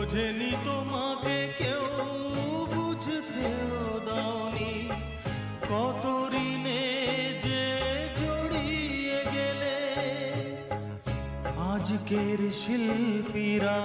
বোঝেনি তোমাকে কেউ, বুঝতেও দাওনি কত ঋণে যে জড়িয়ে গেলে। আজকের শিল্পীরা